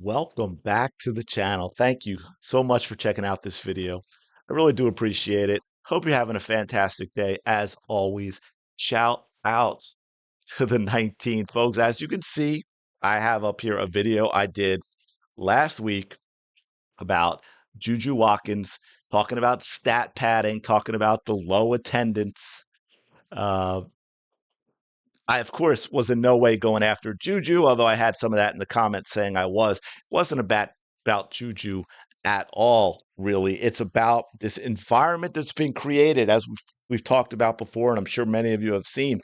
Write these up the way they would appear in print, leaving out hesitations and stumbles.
Welcome back to the channel. Thank you so much for checking out this video. I really do appreciate it. Hope you're having a fantastic day. As always, shout out to the 19th, folks. As you can see, I have up here a video I did last week about Juju Watkins, talking about stat padding, talking about the low attendance. Uh, I, of course, was in no way going after Juju, although I had some of that in the comments saying I was. It wasn't about Juju at all, really. It's about this environment that's been created, as we've talked about before, and I'm sure many of you have seen,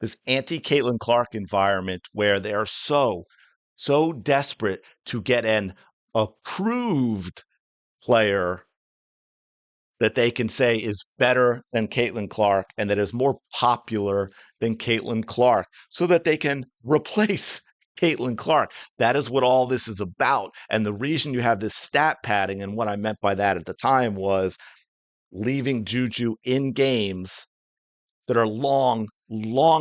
this anti-Caitlin Clark environment where they are so desperate to get an approved player that they can say is better than Caitlin Clark and that is more popular than Caitlin Clark so that they can replace Caitlin Clark. That is what all this is about. And the reason you have this stat padding, and what I meant by that at the time was leaving Juju in games that are long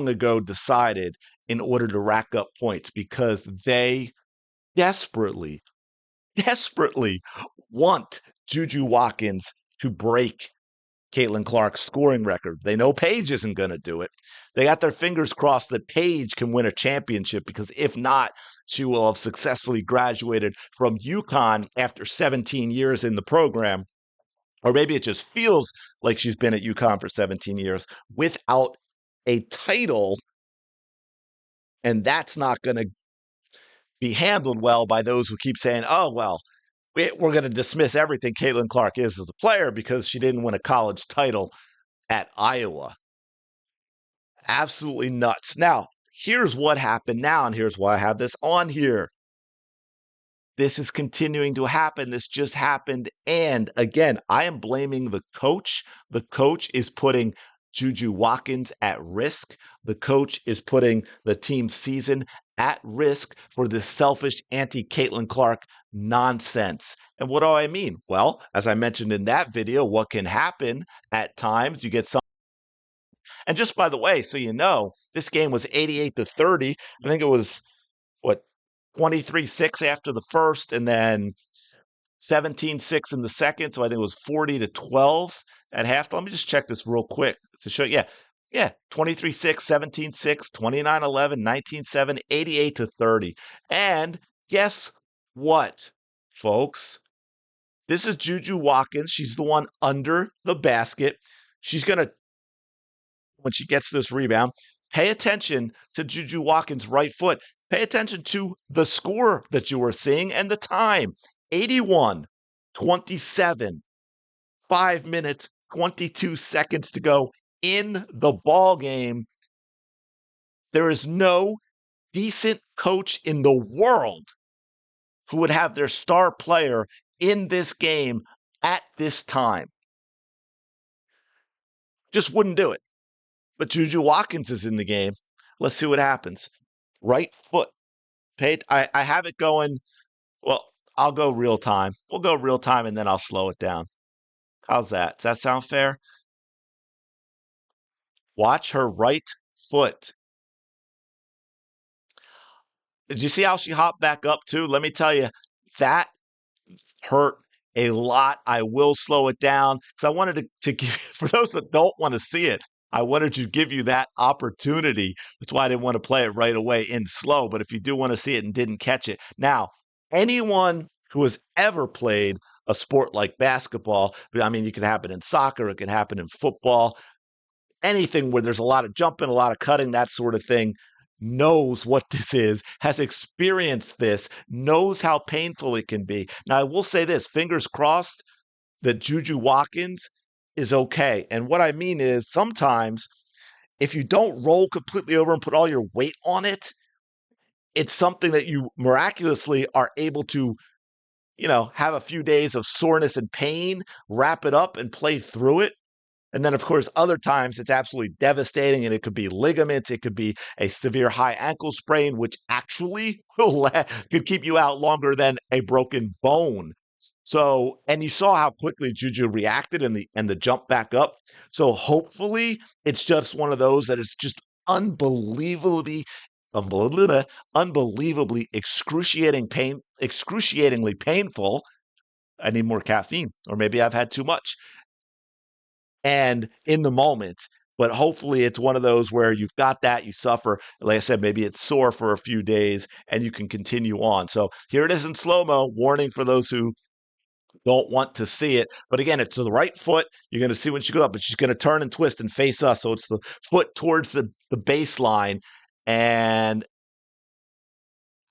ago decided in order to rack up points because they desperately, desperately want Juju Watkins to break Caitlin Clark's scoring record. They know Paige isn't going to do it. They got their fingers crossed that Paige can win a championship because if not, she will have successfully graduated from UConn after 17 years in the program. Or maybe it just feels like she's been at UConn for 17 years without a title, and that's not going to be handled well by those who keep saying, oh, well, we're going to dismiss everything Caitlin Clark is as a player because she didn't win a college title at Iowa. Absolutely nuts. Now, here's what happened now, and here's why I have this on here. This is continuing to happen. This just happened. And again, I am blaming the coach. The coach is putting Juju Watkins at risk. The coach is putting the team's season at risk for this selfish anti-Caitlin Clark nonsense. And what do I mean? Well, as I mentioned in that video, what can happen at times, you get some. And just by the way, so you know, this game was 88-30. I think it was, what, 23-6 after the first, and then 17-6 in the second. So I think it was 40-12 at half. Let me just check this real quick to show you. Yeah, 23-6, 17-6, 29-11, 19-7, 88-30. And guess what, folks? This is Juju Watkins. She's the one under the basket. She's going to, when she gets this rebound, pay attention to Juju Watkins' right foot. Pay attention to the score that you are seeing and the time. 81-27. 5 minutes, 22 seconds to go in the ball game. There is no decent coach in the world who would have their star player in this game at this time. Just wouldn't do it. But Juju Watkins is in the game. Let's see what happens. Right foot. I have it going. Well, I'll go real time. We'll go real time and then I'll slow it down. How's that? Does that sound fair? Watch her right foot. Did you see how she hopped back up too? Let me tell you, that hurt a lot. I will slow it down because I wanted to give, for those that don't want to see it, I wanted to give you that opportunity. That's why I didn't want to play it right away in slow. But if you do want to see it and didn't catch it, now, anyone who has ever played a sport like basketball, I mean, it can happen in soccer, it can happen in football, anything where there's a lot of jumping, a lot of cutting, that sort of thing, knows what this is, has experienced this, knows how painful it can be. Now, I will say this, fingers crossed that Juju Watkins is okay. And what I mean is sometimes if you don't roll completely over and put all your weight on it, it's something that you miraculously are able to, have a few days of soreness and pain, wrap it up and play through it. And then, of course, other times it's absolutely devastating, and it could be ligaments, it could be a severe high ankle sprain, which actually could keep you out longer than a broken bone. So, and you saw how quickly Juju reacted and the jump back up. So hopefully it's just one of those that is just unbelievably unbelievably excruciatingly painful. I need more caffeine, or maybe I've had too much. And in the moment, but hopefully it's one of those where you've got that, you suffer. Like I said, maybe it's sore for a few days and you can continue on. So here it is in slow mo. Warning for those who don't want to see it. But again, it's to the right foot. You're going to see when she goes up, but she's going to turn and twist and face us. So it's the foot towards the baseline. And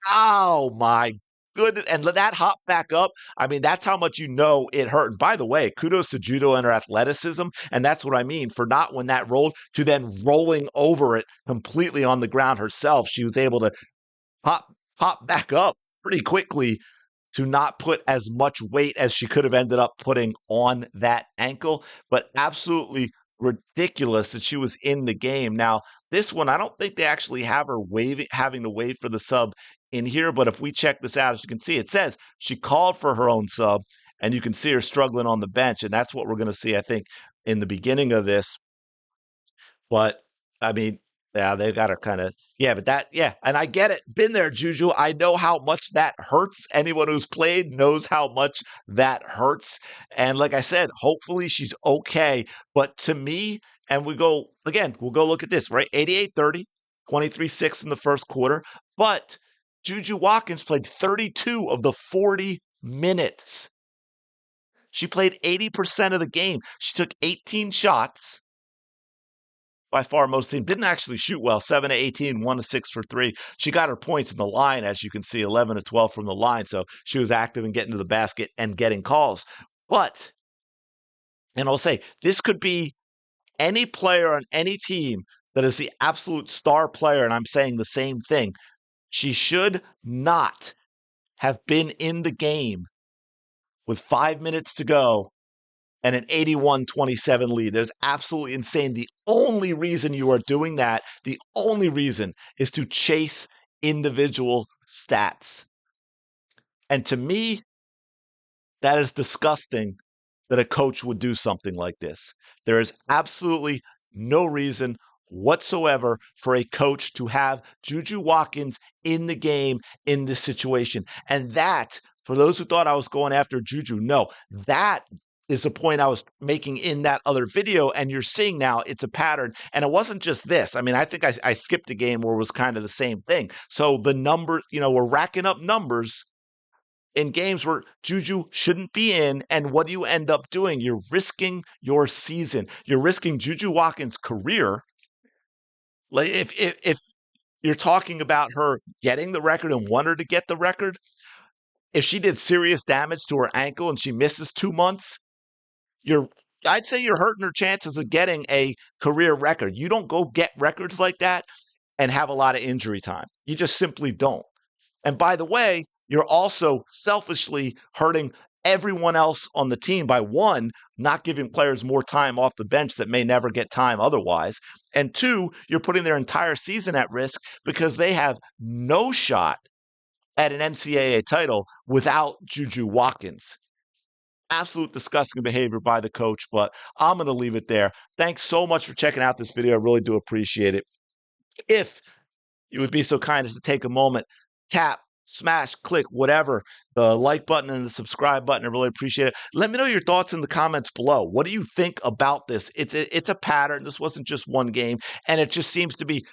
oh my goodness. And let that hop back up. I mean, that's how much you know it hurt. And by the way, kudos to Judo and her athleticism. And that's what I mean for not when that rolled to then rolling over it completely on the ground herself. She was able to pop back up pretty quickly to not put as much weight as she could have ended up putting on that ankle, but absolutely ridiculous that she was in the game. Now, this one, I don't think they actually have her having to wait for the sub in here, but if we check this out, as you can see, it says she called for her own sub, and you can see her struggling on the bench, and that's what we're going to see, I think, in the beginning of this. But I mean, yeah, they got to kind of, yeah, but that, yeah, and I get it. Been there, Juju. I know how much that hurts. Anyone who's played knows how much that hurts. And like I said, hopefully she's okay. But to me, and we go, again, we'll go look at this, right? 88-30, 23-6 in the first quarter. But Juju Watkins played 32 of the 40 minutes. She played 80% of the game. She took 18 shots. By far most teams didn't actually shoot well. 7 to 18, 1 to 6 for 3. She got her points in the line, as you can see, 11 to 12 from the line. So she was active in getting to the basket and getting calls. But, and I'll say, this could be any player on any team that is the absolute star player, and I'm saying the same thing. She should not have been in the game with 5 minutes to go and an 81-27 lead. There's absolutely insane. The only reason you are doing that, the only reason is to chase individual stats. And to me, that is disgusting that a coach would do something like this. There is absolutely no reason whatsoever for a coach to have Juju Watkins in the game in this situation. And that, for those who thought I was going after Juju, no, that is the point I was making in that other video. And you're seeing now it's a pattern. And it wasn't just this. I mean, I think I skipped a game where it was kind of the same thing. So the numbers, we're racking up numbers in games where Juju shouldn't be in, and what do you end up doing? You're risking your season. You're risking Juju Watkins' career. Like if you're talking about her getting the record and want her to get the record, if she did serious damage to her ankle and she misses 2 months, I'd say you're hurting her chances of getting a career record. You don't go get records like that and have a lot of injury time. You just simply don't. And by the way, you're also selfishly hurting everyone else on the team by one, not giving players more time off the bench that may never get time otherwise. And two, you're putting their entire season at risk because they have no shot at an NCAA title without Juju Watkins. Absolute disgusting behavior by the coach, but I'm going to leave it there. Thanks so much for checking out this video. I really do appreciate it. If you would be so kind as to take a moment, tap, smash, click, whatever, the like button and the subscribe button. I really appreciate it. Let me know your thoughts in the comments below. What do you think about this? It's a pattern. This wasn't just one game, and it just seems to be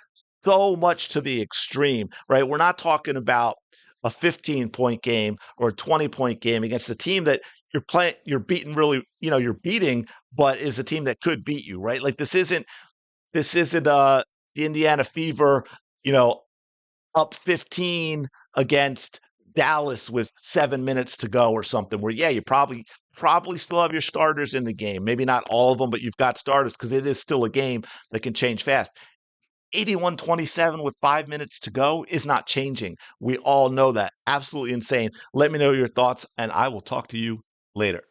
so much to the extreme, right? We're not talking about a 15-point game or a 20-point game against a team that you're beating really, you're beating, but is a team that could beat you, right? Like this isn't the Indiana Fever, up 15 against Dallas with 7 minutes to go or something where, yeah, you probably still have your starters in the game. Maybe not all of them, but you've got starters because it is still a game that can change fast. 81-27 with 5 minutes to go is not changing. We all know that. Absolutely insane. Let me know your thoughts, and I will talk to you later.